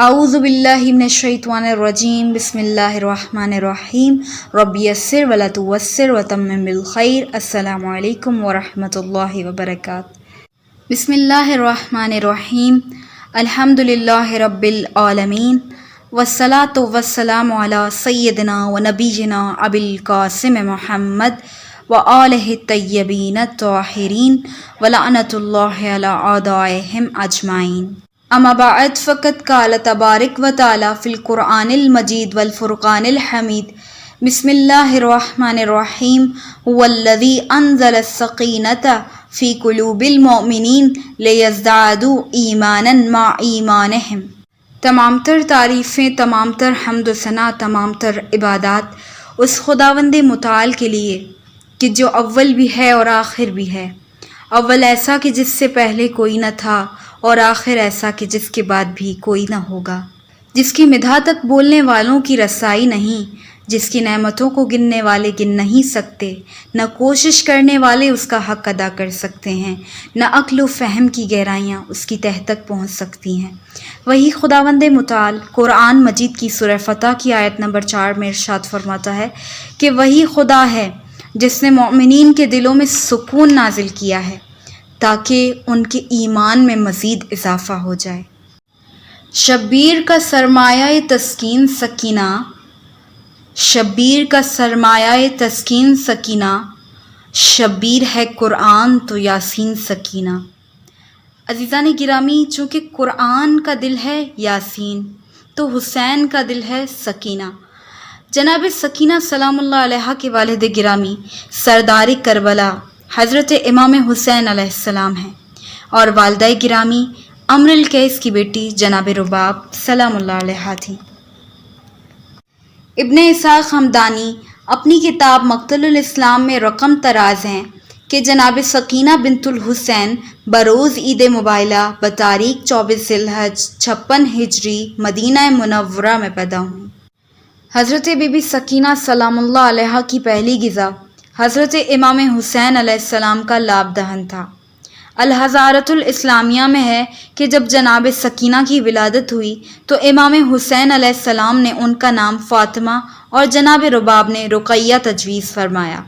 اعوذ باللہ من الشیطان الرجیم بسم اللہ الرحمن الرحیم رب یسر ولا تعسر وتمم بالخیر۔ السلام علیکم ورحمۃ اللہ وبرکاتہ۔ بسم اللہ الرحمن الرحیم الحمد للہ رب العالمین والصلاة والسلام علی سیدنا و نبینا ابی القاسم محمد وآلہ الطیبین الطاہرین ولعنۃ اللہ علی اعدائہم اجمعین۔ اما بعد فقط قال تبارک و تعالی فی القرآن المجید والفرقان الحمید بسم اللہ الرحمن الرحیم هو الذی انزل السکینۃ فی قلوب المؤمنین لیزدادوا ایمانا مع ایمانہم۔ تمام تر تعریفیں، تمام تر حمد و ثنا، تمام تر عبادات اس خداوند متعال کے لیے کہ جو اول بھی ہے اور آخر بھی ہے۔ اول ایسا کہ جس سے پہلے کوئی نہ تھا، اور آخر ایسا کہ جس کے بعد بھی کوئی نہ ہوگا، جس کی مدح تک بولنے والوں کی رسائی نہیں، جس کی نعمتوں کو گننے والے گن نہیں سکتے، نہ کوشش کرنے والے اس کا حق ادا کر سکتے ہیں، نہ عقل و فہم کی گہرائیاں اس کی تہ تک پہنچ سکتی ہیں۔ وہی خداوند متعال قرآن مجید کی سورہ فتح کی آیت نمبر 4 میں ارشاد فرماتا ہے کہ وہی خدا ہے جس نے مومنین کے دلوں میں سکون نازل کیا ہے تاکہ ان کے ایمان میں مزید اضافہ ہو جائے۔ شبیر کا سرمایہ تسکین سکینہ، شبیر کا سرمایہ تسکین سکینہ، شبیر ہے قرآن تو یاسین سکینہ۔ عزیزان گرامی، چونکہ قرآن کا دل ہے یاسین تو حسین کا دل ہے سکینہ۔ جناب سکینہ سلام اللہ علیہ کے والد گرامی سردار کربلا حضرت امام حسین علیہ السلام ہیں، اور والدہ گرامی امر القیس کی بیٹی جناب رباب سلام اللہ علیہ تھیں۔ ابن اسحاق حمدانی اپنی کتاب مقتل الاسلام میں رقم تراز ہیں کہ جناب سکینہ بنت الحسین بروز عید مباہلہ بتاریخ 24 ذوالحج 56 ہجری مدینہ منورہ میں پیدا ہوئیں۔ حضرت بی بی سکینہ سلام اللہ علیہ کی پہلی غذا حضرت امام حسین علیہ السلام کا لاب دہن تھا۔ الحضارۃ الاسلامیہ میں ہے کہ جب جناب سکینہ کی ولادت ہوئی تو امام حسین علیہ السلام نے ان کا نام فاطمہ اور جناب رباب نے رقیہ تجویز فرمایا۔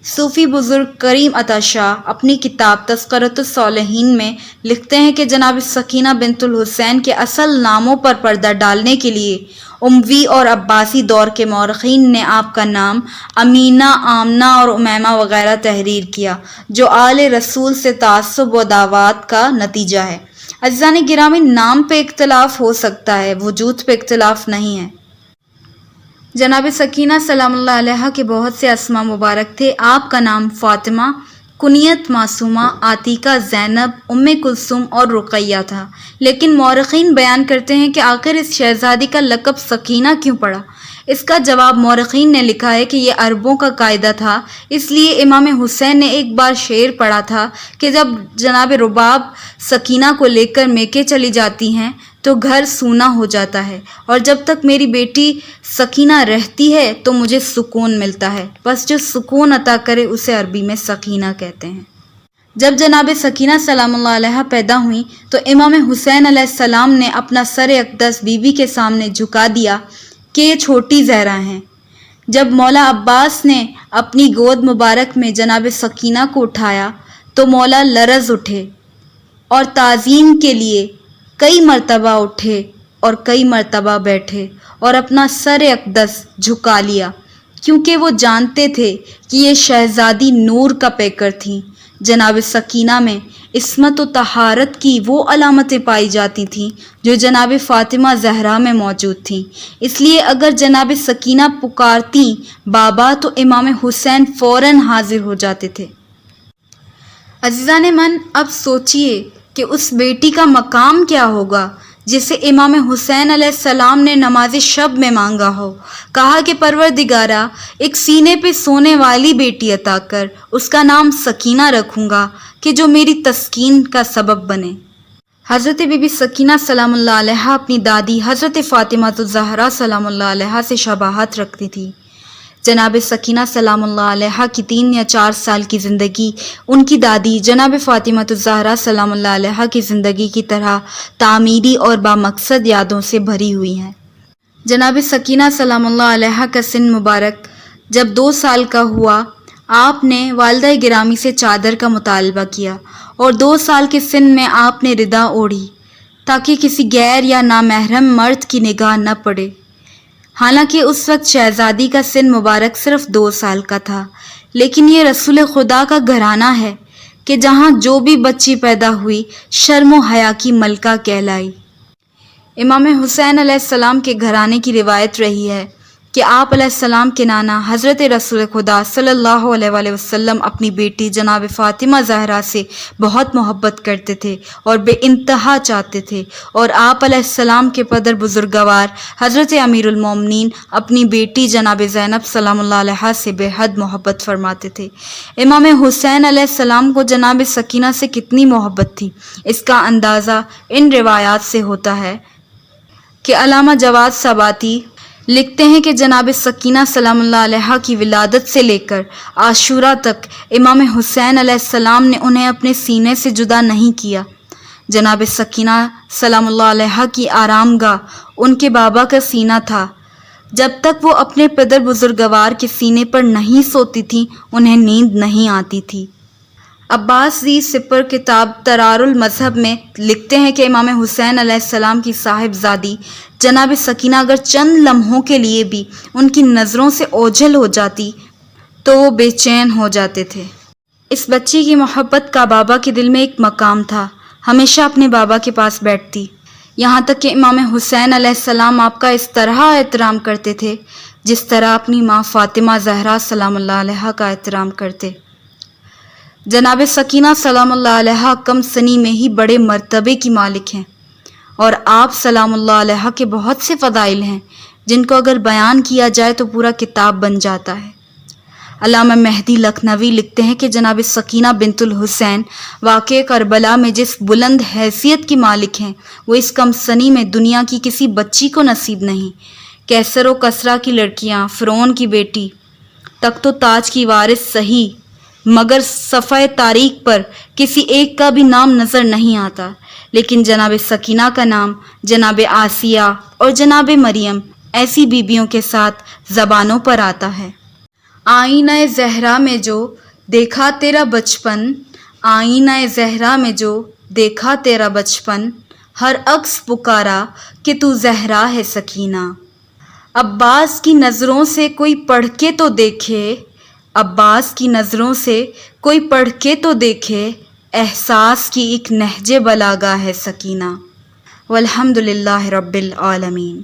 صوفی بزرگ کریم عطا شاہ اپنی کتاب تذکرۃ الصالحین میں لکھتے ہیں کہ جناب سکینہ بنت الحسین کے اصل ناموں پر پردہ ڈالنے کے لیے اموی اور عباسی دور کے مورخین نے آپ کا نام امینہ، آمنہ اور امیمہ وغیرہ تحریر کیا، جو آل رسول سے تعصب و دعوات کا نتیجہ ہے۔ عزیزان گرامی، نام پہ اختلاف ہو سکتا ہے، وجود پہ اختلاف نہیں ہے۔ جناب سکینہ سلام اللہ علیہ کے بہت سے اسماء مبارک تھے۔ آپ کا نام فاطمہ، کنیت معصومہ، عتیقہ، زینب، ام کلثوم اور رقیہ تھا، لیکن مورخین بیان کرتے ہیں کہ آخر اس شہزادی کا لقب سکینہ کیوں پڑا؟ اس کا جواب مورخین نے لکھا ہے کہ یہ عربوں کا قاعدہ تھا، اس لیے امام حسین نے ایک بار شعر پڑھا تھا کہ جب جناب رباب سکینہ کو لے کر میکے چلی جاتی ہیں تو گھر سونا ہو جاتا ہے، اور جب تک میری بیٹی سکینہ رہتی ہے تو مجھے سکون ملتا ہے، بس جو سکون عطا کرے اسے عربی میں سکینہ کہتے ہیں۔ جب جناب سکینہ سلام اللہ علیہ پیدا ہوئیں تو امام حسین علیہ السلام نے اپنا سر اقدس بی بی کے سامنے جھکا دیا کہ یہ چھوٹی زہرا ہیں۔ جب مولا عباس نے اپنی گود مبارک میں جناب سکینہ کو اٹھایا تو مولا لرز اٹھے اور تعظیم کے لیے کئی مرتبہ اٹھے اور کئی مرتبہ بیٹھے اور اپنا سر اقدس جھکا لیا، کیونکہ وہ جانتے تھے کہ یہ شہزادی نور کا پیکر تھیں۔ جناب سکینہ میں عصمت و طہارت کی وہ علامتیں پائی جاتی تھیں جو جناب فاطمہ زہرا میں موجود تھیں، اس لیے اگر جناب سکینہ پکارتیں بابا تو امام حسین فوراً حاضر ہو جاتے تھے۔ عزیزان من، اب سوچئے کہ اس بیٹی کا مقام کیا ہوگا جسے امام حسین علیہ السلام نے نماز شب میں مانگا ہو، کہا کہ پروردگارا ایک سینے پہ سونے والی بیٹی عطا کر، اس کا نام سکینہ رکھوں گا کہ جو میری تسکین کا سبب بنے۔ حضرت بی بی سکینہ سلام اللہ علیہ اپنی دادی حضرت فاطمہ الزہرا سلام اللہ علیہ سے شباہت رکھتی تھی۔ جناب سکینہ سلام اللہ علیہ کی 3 یا 4 سال کی زندگی ان کی دادی جناب فاطمہ الزہرا سلام اللہ علیہ کی زندگی کی طرح تعمیری اور بامقصد یادوں سے بھری ہوئی ہیں۔ جناب سکینہ سلام اللہ علیہ کا سن مبارک جب 2 سال کا ہوا، آپ نے والدہ گرامی سے چادر کا مطالبہ کیا اور 2 سال کے سن میں آپ نے ردا اوڑھی تاکہ کسی غیر یا نامحرم مرد کی نگاہ نہ پڑے۔ حالانکہ اس وقت شہزادی کا سن مبارک صرف 2 سال کا تھا، لیکن یہ رسول خدا کا گھرانہ ہے کہ جہاں جو بھی بچی پیدا ہوئی شرم و حیا کی ملکہ کہلائی۔ امام حسین علیہ السلام کے گھرانے کی روایت رہی ہے کہ آپ علیہ السلام کے نانا حضرت رسول خدا صلی اللہ علیہ وآلہ وسلم اپنی بیٹی جناب فاطمہ زہرا سے بہت محبت کرتے تھے اور بے انتہا چاہتے تھے، اور آپ علیہ السلام کے پدر بزرگوار حضرت امیر المومنین اپنی بیٹی جناب زینب سلام اللہ علیہ سے بے حد محبت فرماتے تھے۔ امام حسین علیہ السلام کو جناب سکینہ سے کتنی محبت تھی، اس کا اندازہ ان روایات سے ہوتا ہے کہ علامہ جواد سباتی لکھتے ہیں کہ جناب سکینہ سلام اللہ علیہ کی ولادت سے لے کر عاشورہ تک امام حسین علیہ السلام نے انہیں اپنے سینے سے جدا نہیں کیا۔ جناب سکینہ سلام اللہ علیہ کی آرام گاہ ان کے بابا کا سینہ تھا۔ جب تک وہ اپنے پدر بزرگوار کے سینے پر نہیں سوتی تھیں انہیں نیند نہیں آتی تھی۔ عباس زی سپر کتاب ترار المذہب میں لکھتے ہیں کہ امام حسین علیہ السلام کی صاحبزادی جناب سکینہ اگر چند لمحوں کے لیے بھی ان کی نظروں سے اوجھل ہو جاتی تو وہ بے چین ہو جاتے تھے۔ اس بچی کی محبت کا بابا کے دل میں ایک مقام تھا، ہمیشہ اپنے بابا کے پاس بیٹھتی، یہاں تک کہ امام حسین علیہ السلام آپ کا اس طرح احترام کرتے تھے جس طرح اپنی ماں فاطمہ زہرا سلام اللہ علیہ کا احترام کرتے۔ جناب سکینہ سلام اللہ علیہ کم سنی میں ہی بڑے مرتبے کی مالک ہیں، اور آپ سلام اللہ علیہ کے بہت سے فضائل ہیں جن کو اگر بیان کیا جائے تو پورا کتاب بن جاتا ہے۔ علامہ مہدی لکھنوی لکھتے ہیں کہ جناب سکینہ بنت الحسین واقع کربلا میں جس بلند حیثیت کی مالک ہیں وہ اس کم سنی میں دنیا کی کسی بچی کو نصیب نہیں۔ کیسر و کسرا کی لڑکیاں، فرعون کی بیٹی، تخت و تاج کی وارث صحیح، مگر صفحہ تاریخ پر کسی ایک کا بھی نام نظر نہیں آتا، لیکن جناب سکینہ کا نام جناب آسیہ اور جناب مریم ایسی بیبیوں کے ساتھ زبانوں پر آتا ہے۔ آئینہ زہرا میں جو دیکھا تیرا بچپن، آئینہ زہرا میں جو دیکھا تیرا بچپن، ہر عکس پکارا کہ تو زہرا ہے سکینہ۔ عباس کی نظروں سے کوئی پڑھ کے تو دیکھے، عباس کی نظروں سے کوئی پڑھ کے تو دیکھے، احساس کی ایک نہج بلاغہ ہے سکینہ۔ والحمد للہ رب العالمین۔